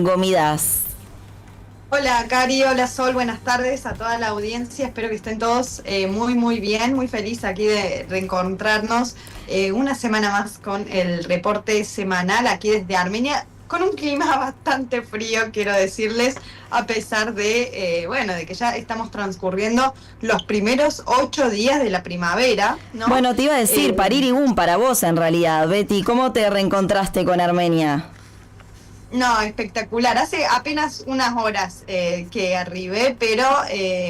Gomidas. Hola Cari, hola Sol, buenas tardes a toda la audiencia, espero que estén todos muy bien, muy feliz aquí de reencontrarnos una semana más con el reporte semanal aquí desde Armenia, con un clima bastante frío, quiero decirles, a pesar de, de que ya estamos transcurriendo los primeros 8 días de la primavera, ¿no? Bueno, te iba a decir, Paririgún para vos en realidad, Betty, ¿cómo te reencontraste con Armenia? No, espectacular. Hace apenas unas horas que arribé, pero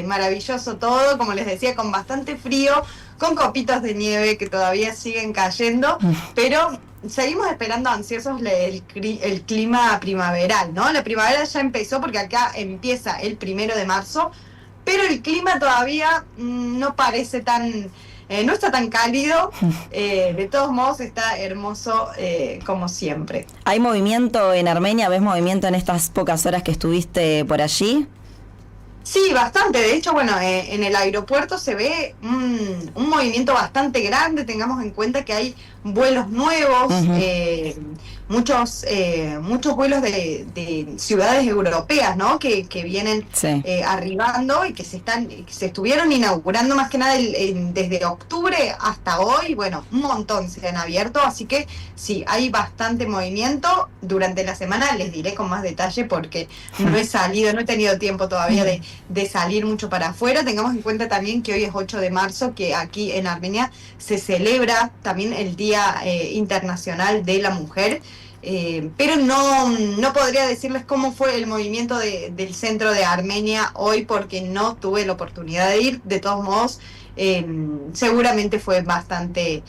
maravilloso todo, como les decía, con bastante frío, con copitos de nieve que todavía siguen cayendo, pero seguimos esperando ansiosos el clima primaveral, ¿no? La primavera ya empezó porque acá empieza el 1 de marzo, pero el clima todavía no parece tan... no está tan cálido, de todos modos está hermoso como siempre. ¿Hay movimiento en Armenia? ¿Ves movimiento en estas pocas horas que estuviste por allí? Sí, bastante. De hecho, en el aeropuerto se ve un movimiento bastante grande. Tengamos en cuenta que hay vuelos nuevos, muchos vuelos de ciudades europeas, ¿no? Que vienen Sí. arribando y que se estuvieron inaugurando más que nada desde octubre hasta hoy. Bueno, un montón se han abierto, así que sí, hay bastante movimiento. Durante la semana les diré con más detalle porque no he tenido tiempo todavía de salir mucho para afuera. Tengamos en cuenta también que hoy es 8 de marzo, que aquí en Armenia se celebra también el Día Internacional de la Mujer, pero no podría decirles cómo fue el movimiento del centro de Armenia hoy porque no tuve la oportunidad de ir. De todos modos, seguramente fue bastante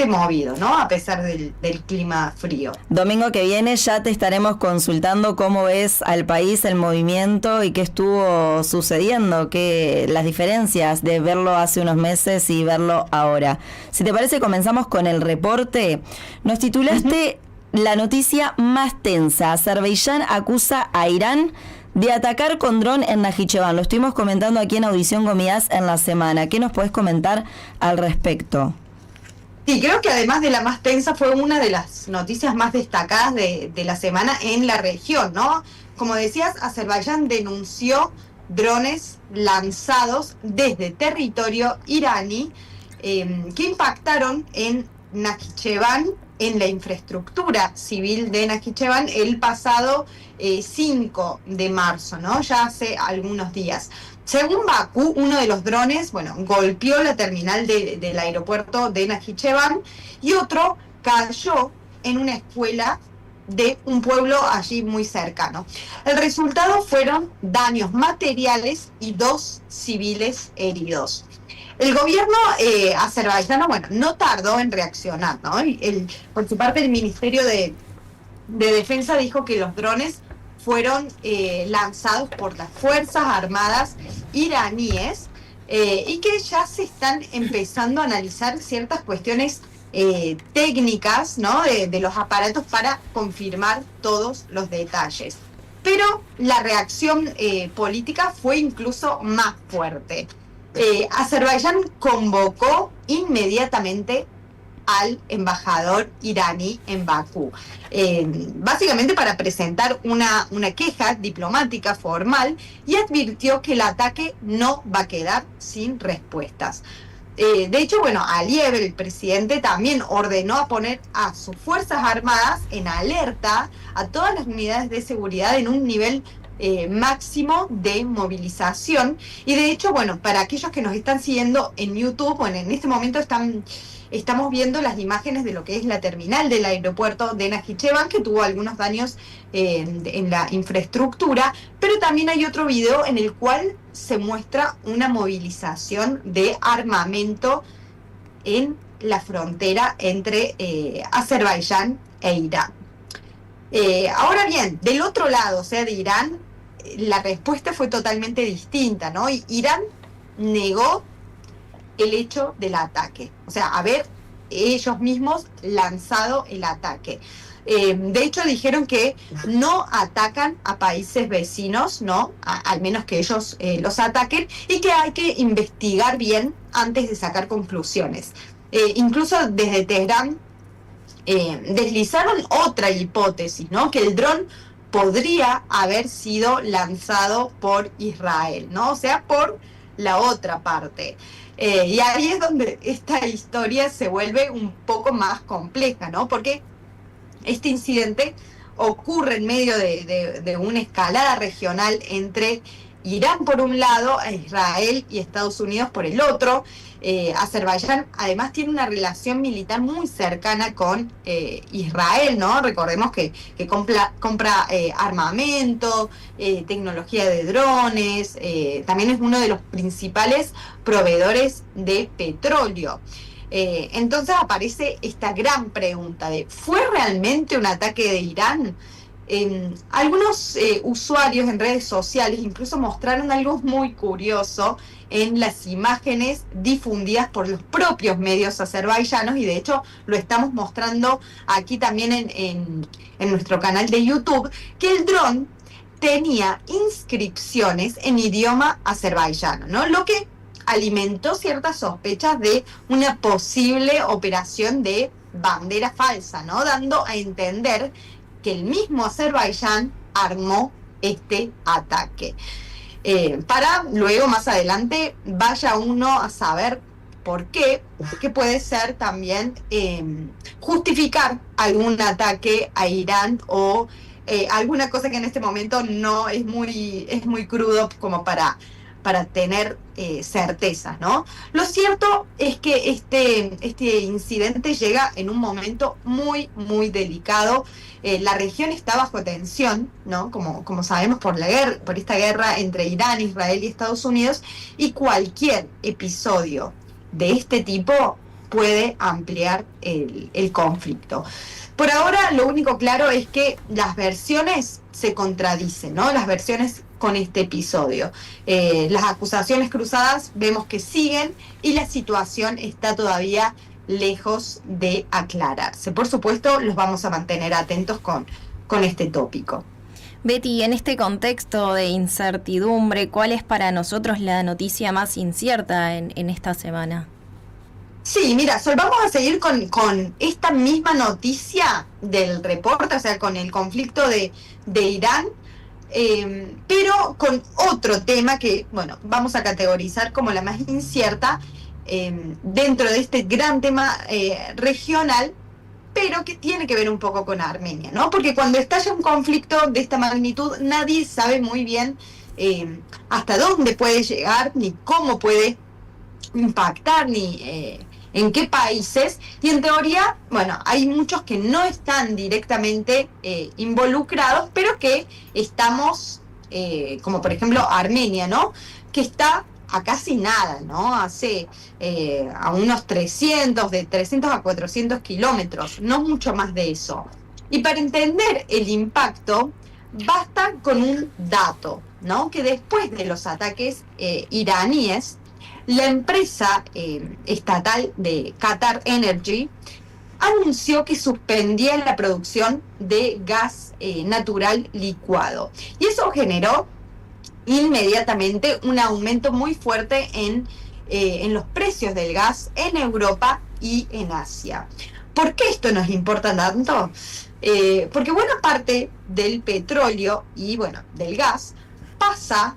movido, ¿no? A pesar del clima frío. Domingo que viene ya te estaremos consultando cómo ves al país, el movimiento y qué estuvo sucediendo, las diferencias de verlo hace unos meses y verlo ahora. Si te parece, comenzamos con el reporte. Nos titulaste la noticia más tensa. Azerbaiyán acusa a Irán de atacar con dron en Najicheván. Lo estuvimos comentando aquí en Audición Gomidas en la semana. ¿Qué nos podés comentar al respecto? Sí, creo que además de la más tensa fue una de las noticias más destacadas de la semana en la región, ¿no? Como decías, Azerbaiyán denunció drones lanzados desde territorio iraní que impactaron en Najicheván, en la infraestructura civil de Najicheván el pasado 5 de marzo, ¿no? Ya hace algunos días. Según Bakú, uno de los drones, golpeó la terminal del aeropuerto de Najicheván y otro cayó en una escuela de un pueblo allí muy cercano. El resultado fueron daños materiales y 2 civiles heridos. El gobierno azerbaiyano, no tardó en reaccionar, ¿no? Por su parte, el Ministerio de Defensa dijo que los drones fueron lanzados por las Fuerzas Armadas iraníes y que ya se están empezando a analizar ciertas cuestiones técnicas, ¿no? de los aparatos para confirmar todos los detalles. Pero la reacción política fue incluso más fuerte. Azerbaiyán convocó inmediatamente al embajador iraní en Bakú, básicamente para presentar una queja diplomática formal, y advirtió que el ataque no va a quedar sin respuestas. De hecho, Aliyev, el presidente, también ordenó a poner a sus Fuerzas Armadas en alerta a todas las unidades de seguridad en un nivel máximo de movilización. Y de hecho, para aquellos que nos están siguiendo en YouTube, en este momento estamos viendo las imágenes de lo que es la terminal del aeropuerto de Najicheván, que tuvo algunos daños en la infraestructura, pero también hay otro video en el cual se muestra una movilización de armamento en la frontera entre Azerbaiyán e Irán. Ahora bien, del otro lado, o sea, de Irán, la respuesta fue totalmente distinta, ¿no? Y Irán negó el hecho del ataque, o sea, haber ellos mismos lanzado el ataque. De hecho, dijeron que no atacan a países vecinos, ¿no? Al menos que ellos los ataquen, y que hay que investigar bien antes de sacar conclusiones. Incluso desde Teherán deslizaron otra hipótesis, ¿no? Que el dron podría haber sido lanzado por Israel, ¿no? O sea, por la otra parte. Y ahí es donde esta historia se vuelve un poco más compleja, ¿no? Porque este incidente ocurre en medio de una escalada regional entre Irán por un lado, a Israel y Estados Unidos por el otro. Azerbaiyán además tiene una relación militar muy cercana con Israel, ¿no? Recordemos que compra armamento, tecnología de drones, también es uno de los principales proveedores de petróleo. Entonces aparece esta gran pregunta de, ¿fue realmente un ataque de Irán? Algunos usuarios en redes sociales incluso mostraron algo muy curioso en las imágenes difundidas por los propios medios azerbaiyanos, y de hecho lo estamos mostrando aquí también en nuestro canal de YouTube, que el dron tenía inscripciones en idioma azerbaiyano, ¿no? Lo que alimentó ciertas sospechas de una posible operación de bandera falsa, ¿no? Dando a entender que el mismo Azerbaiyán armó este ataque. Para luego, más adelante, vaya uno a saber por qué, que puede ser también justificar algún ataque a Irán o alguna cosa que en este momento no es muy crudo como para tener certezas, ¿no? Lo cierto es que este incidente llega en un momento muy, muy delicado. La región está bajo tensión, ¿no? Como sabemos por esta guerra entre Irán, Israel y Estados Unidos, y cualquier episodio de este tipo puede ampliar el conflicto. Por ahora, lo único claro es que las versiones se contradicen, ¿no? Las versiones con este episodio. Las acusaciones cruzadas vemos que siguen y la situación está todavía lejos de aclararse. Por supuesto, los vamos a mantener atentos con este tópico. Betty, en este contexto de incertidumbre, ¿cuál es para nosotros la noticia más incierta en esta semana? Sí, mira, Sol, vamos a seguir con esta misma noticia del reporte, o sea, con el conflicto de Irán, pero con otro tema que, bueno, vamos a categorizar como la más incierta dentro de este gran tema regional, pero que tiene que ver un poco con Armenia, ¿no? Porque cuando estalla un conflicto de esta magnitud, nadie sabe muy bien hasta dónde puede llegar, ni cómo puede impactar, ni en qué países, y en teoría, bueno, hay muchos que no están directamente involucrados, pero que estamos, como por ejemplo Armenia, ¿no? Que está a casi nada, ¿no? Hace a unos 300 a 400 kilómetros, no mucho más de eso. Y para entender el impacto, basta con un dato, ¿no? Que después de los ataques iraníes, la empresa estatal de Qatar Energy anunció que suspendía la producción de gas natural licuado. Y eso generó inmediatamente un aumento muy fuerte en los precios del gas en Europa y en Asia. ¿Por qué esto nos importa tanto? Porque buena parte del petróleo y, bueno, del gas pasa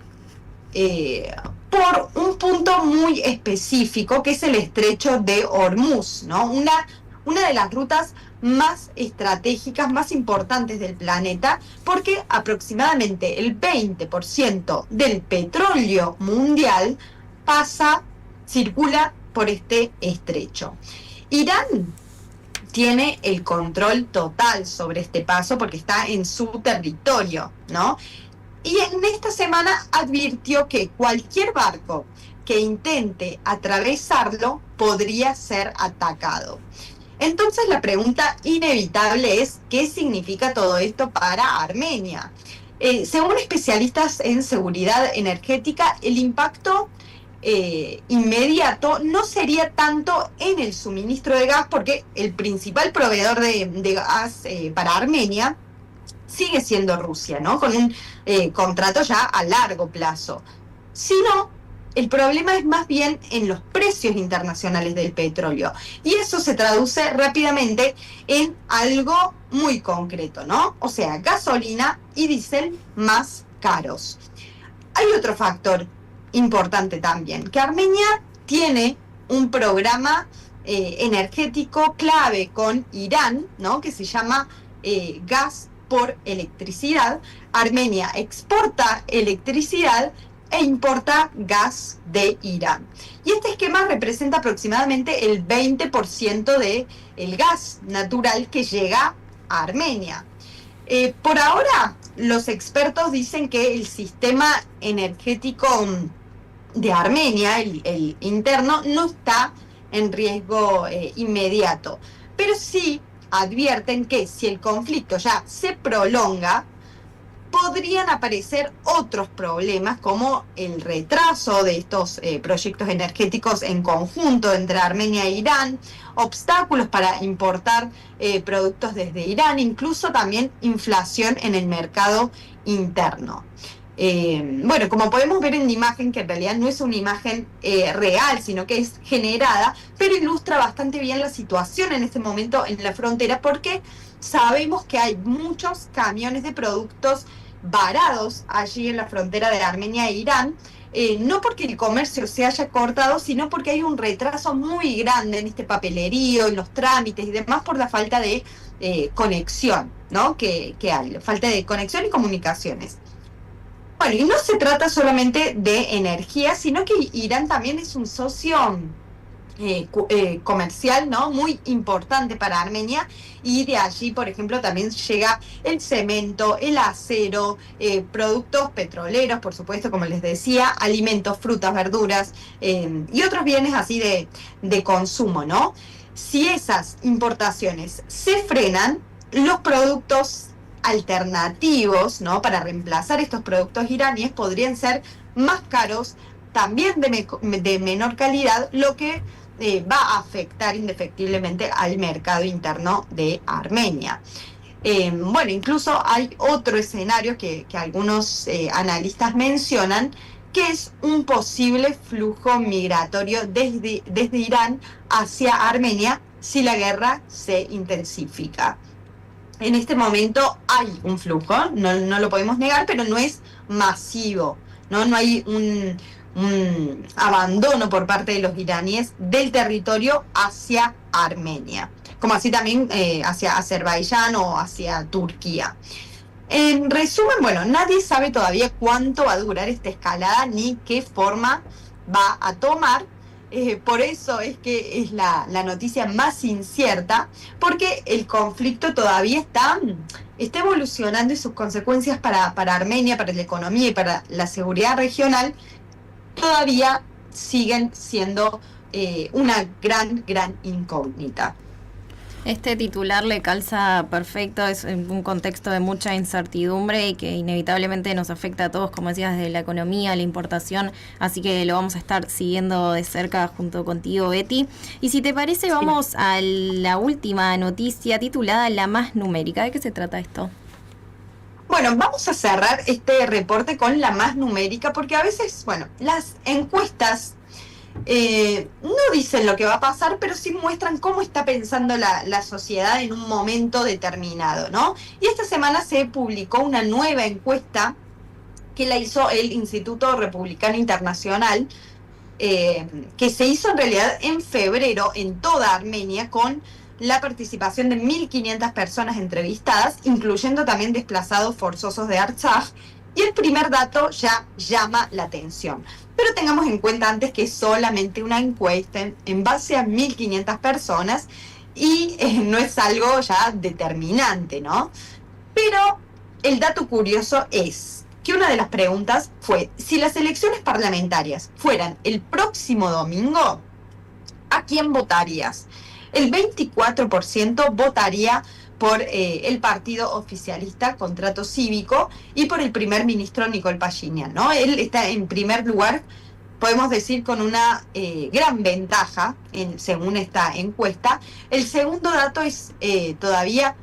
por un punto muy específico, que es el estrecho de Hormuz, ¿no? Una de las rutas más estratégicas, más importantes del planeta, porque aproximadamente el 20% del petróleo mundial circula por este estrecho. Irán tiene el control total sobre este paso porque está en su territorio, ¿no? Y en esta semana advirtió que cualquier barco que intente atravesarlo podría ser atacado. Entonces la pregunta inevitable es, ¿qué significa todo esto para Armenia? Según especialistas en seguridad energética, el impacto inmediato no sería tanto en el suministro de gas, porque el principal proveedor de gas para Armenia sigue siendo Rusia, ¿no? Con un contrato ya a largo plazo, sino El problema es más bien en los precios internacionales del petróleo. Y eso se traduce rápidamente en algo muy concreto, ¿no? O sea, gasolina y diésel más caros. Hay otro factor importante también, que Armenia tiene un programa energético clave con Irán, ¿no? Que se llama gas por electricidad. Armenia exporta electricidad e importa gas de Irán. Y este esquema representa aproximadamente el 20% del gas natural que llega a Armenia. Por ahora, los expertos dicen que el sistema energético de Armenia, el interno, no está en riesgo inmediato. Pero sí advierten que si el conflicto ya se prolonga, podrían aparecer otros problemas como el retraso de estos proyectos energéticos en conjunto entre Armenia e Irán, obstáculos para importar productos desde Irán, incluso también inflación en el mercado interno. Bueno, como podemos ver en la imagen, que en realidad no es una imagen real, sino que es generada, pero ilustra bastante bien la situación en este momento en la frontera, porque sabemos que hay muchos camiones de productos varados allí en la frontera de Armenia e Irán, no porque el comercio se haya cortado, sino porque hay un retraso muy grande en este papelerío, en los trámites y demás, por la falta de conexión, ¿no? que hay, falta de conexión y comunicaciones. Bueno, y no se trata solamente de energía, sino que Irán también es un socio comercial, ¿no? Muy importante para Armenia, y de allí, por ejemplo, también llega el cemento, el acero, productos petroleros, por supuesto, como les decía, alimentos, frutas, verduras y otros bienes así de consumo, ¿no? Si esas importaciones se frenan, los productos alternativos, ¿no? Para reemplazar estos productos iraníes podrían ser más caros, también de menor calidad, lo que va a afectar indefectiblemente al mercado interno de Armenia. Bueno, incluso hay otro escenario que algunos analistas mencionan, que es un posible flujo migratorio desde Irán hacia Armenia si la guerra se intensifica. En este momento hay un flujo, no lo podemos negar, pero no es masivo, no hay un abandono por parte de los iraníes del territorio hacia Armenia, como así también hacia Azerbaiyán o hacia Turquía. En resumen, bueno, nadie sabe todavía cuánto va a durar esta escalada ni qué forma va a tomar. Por eso es que es la noticia más incierta, porque el conflicto todavía está evolucionando, y sus consecuencias para Armenia, para la economía y para la seguridad regional todavía siguen siendo una gran incógnita. Este titular le calza perfecto, es un contexto de mucha incertidumbre y que inevitablemente nos afecta a todos, como decías, desde la economía, la importación, así que lo vamos a estar siguiendo de cerca junto contigo, Betty. Y si te parece, vamos a la última noticia titulada La Más Numérica. ¿De qué se trata esto? Bueno, vamos a cerrar este reporte con la más numérica, porque a veces, bueno, las encuestas no dicen lo que va a pasar, pero sí muestran cómo está pensando la sociedad en un momento determinado, ¿no? Y esta semana se publicó una nueva encuesta que la hizo el Instituto Republicano Internacional, que se hizo en realidad en febrero en toda Armenia, con la participación de 1.500 personas entrevistadas, incluyendo también desplazados forzosos de Artsaj, y el primer dato ya llama la atención. Pero tengamos en cuenta antes que es solamente una encuesta en base a 1.500 personas y no es algo ya determinante, ¿no? Pero el dato curioso es que una de las preguntas fue: si las elecciones parlamentarias fueran el próximo domingo, ¿a quién votarías? El 24% votaría por el partido oficialista Contrato Cívico y por el primer ministro Nikol Pashinyan, ¿no? Él está en primer lugar, podemos decir, con una gran ventaja según esta encuesta. El segundo dato es todavía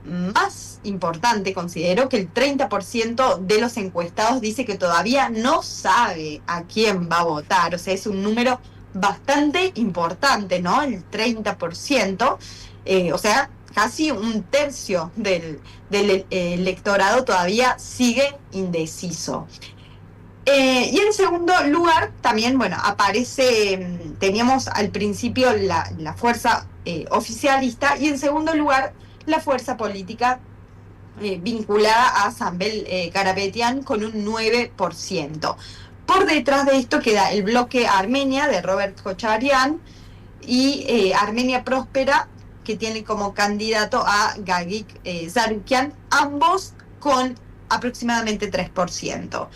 más importante, considero que el 30% de los encuestados dice que todavía no sabe a quién va a votar. O sea, es un número bastante importante, ¿no? El 30%, o sea, casi un tercio del electorado todavía sigue indeciso. Y en segundo lugar, también, bueno, aparece, teníamos al principio la fuerza oficialista, y en segundo lugar, la fuerza política vinculada a Zambel Karapetyan con un 9%. Por detrás de esto queda el bloque Armenia de Robert Kocharyan y Armenia Próspera, que tiene como candidato a Gagik Zarukyan, ambos con aproximadamente 3%.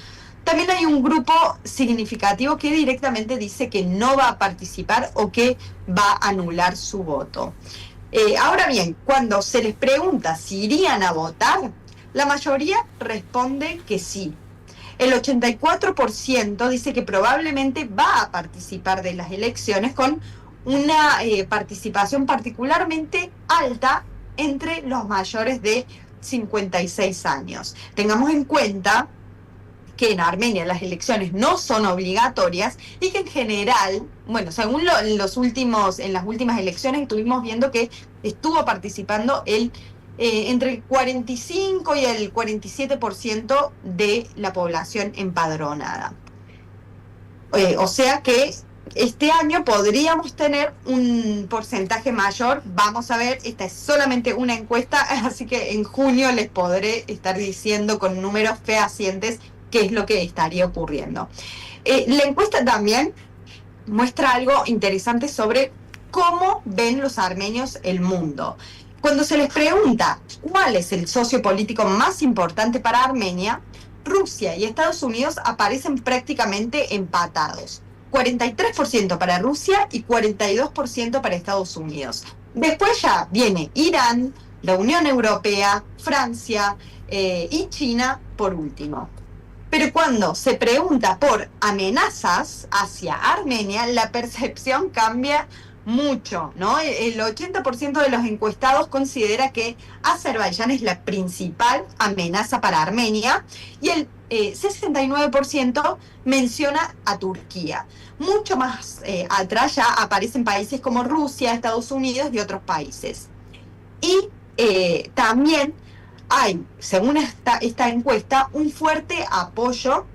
También hay un grupo significativo que directamente dice que no va a participar o que va a anular su voto. Ahora bien, cuando se les pregunta si irían a votar, la mayoría responde que sí. El 84% dice que probablemente va a participar de las elecciones, con una participación particularmente alta entre los mayores de 56 años. Tengamos en cuenta que en Armenia las elecciones no son obligatorias y que en general, bueno, según en las últimas elecciones estuvimos viendo que estuvo participando entre el 45 y el 47% de la población empadronada. O sea que este año podríamos tener un porcentaje mayor. Vamos a ver, esta es solamente una encuesta, así que en junio les podré estar diciendo con números fehacientes qué es lo que estaría ocurriendo. La encuesta también muestra algo interesante sobre cómo ven los armenios el mundo. Cuando se les pregunta cuál es el socio político más importante para Armenia, Rusia y Estados Unidos aparecen prácticamente empatados. 43% para Rusia y 42% para Estados Unidos. Después ya viene Irán, la Unión Europea, Francia y China por último. Pero cuando se pregunta por amenazas hacia Armenia, la percepción cambia mucho, ¿no? El 80% de los encuestados considera que Azerbaiyán es la principal amenaza para Armenia y el 69% menciona a Turquía. Mucho más atrás ya aparecen países como Rusia, Estados Unidos y otros países. Y también hay, según esta encuesta, un fuerte apoyo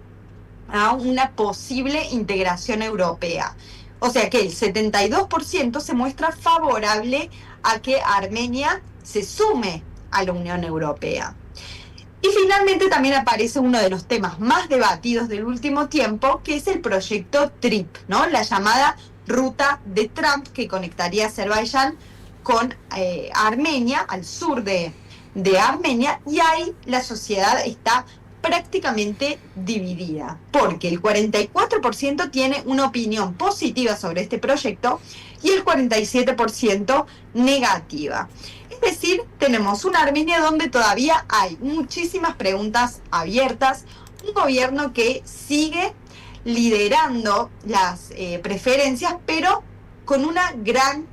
a una posible integración europea. O sea que el 72% se muestra favorable a que Armenia se sume a la Unión Europea. Y finalmente también aparece uno de los temas más debatidos del último tiempo, que es el proyecto TRIP, ¿no? La llamada ruta de Trump, que conectaría a Azerbaiyán con Armenia, al sur de Armenia, y ahí la sociedad está prácticamente dividida, porque el 44% tiene una opinión positiva sobre este proyecto y el 47% negativa. Es decir, tenemos una Armenia donde todavía hay muchísimas preguntas abiertas, un gobierno que sigue liderando las preferencias, pero con una gran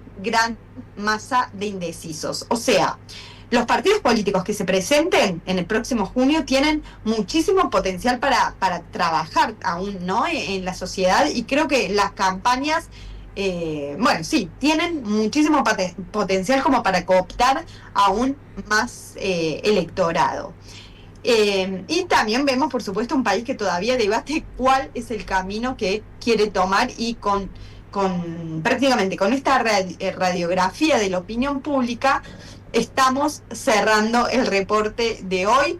masa de indecisos. O sea, los partidos políticos que se presenten en el próximo junio tienen muchísimo potencial para trabajar aún, ¿no?, en la sociedad, y creo que las campañas, bueno, sí, tienen muchísimo potencial como para cooptar aún más electorado. Y también vemos, por supuesto, un país que todavía debate cuál es el camino que quiere tomar, y prácticamente con esta radiografía de la opinión pública estamos cerrando el reporte de hoy.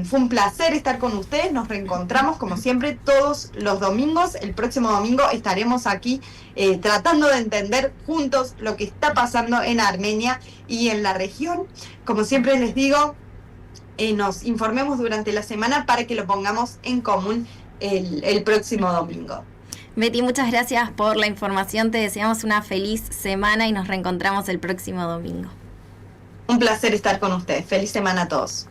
Fue un placer estar con ustedes. Nos reencontramos como siempre todos los domingos. El próximo domingo estaremos aquí tratando de entender juntos lo que está pasando en Armenia y en la región. Como siempre les digo, nos informemos durante la semana para que lo pongamos en común el próximo domingo. Betty, muchas gracias por la información. Te deseamos una feliz semana y nos reencontramos el próximo domingo. Un placer estar con ustedes. Feliz semana a todos.